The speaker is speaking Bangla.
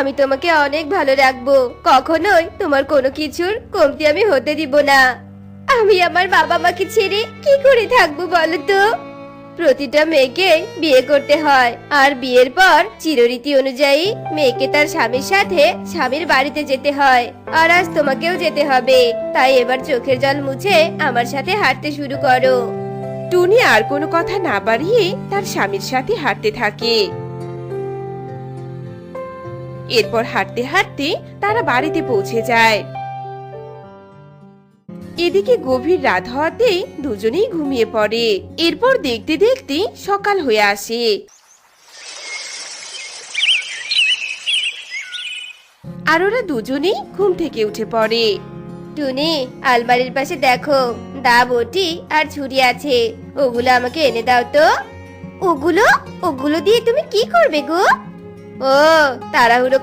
আমি তোমাকে অনেক ভালো রাখবো, কখনোই তোমার কোনো কিছুর কমতি আমি হতে দিব না। আমি আমার বাবা মাকে ছেড়ে কি করে থাকবো বলো তো? প্রতিটা মেয়েকে বিয়ে করতে হয়, আর বিয়ের পর চিররীতি অনুযায়ী মেয়েকে তার স্বামীর সাথে স্বামীর বাড়িতে যেতে হয়। আর আজ তোমাকেও যেতে হবে, তাই এবার চোখের জল মুছে আমার সাথে হাঁটতে শুরু করো। টুনি আর কোনো কথা না বাড়িয়ে তার স্বামীর সাথে হাঁটতে থাকে। এরপর হাঁটতে হাঁটতে তারা বাড়িতে পৌঁছে যায়। এদিকে গভীর রাত হওয়াতে দুজনেই ঘুমিয়ে পড়ে। এরপর দেখতে দেখতে সকাল হয়ে আসে। আর ওরা দুজনেই ঘুম থেকে উঠে পড়ে। টুনি, আলমারির পাশে দেখো, দা বটি আর ছুরি আছে, ওগুলো আমাকে এনে দাও তো। ওগুলো ওগুলো দিয়ে তুমি কি করবে গো? ও, তাড়াহুড়ো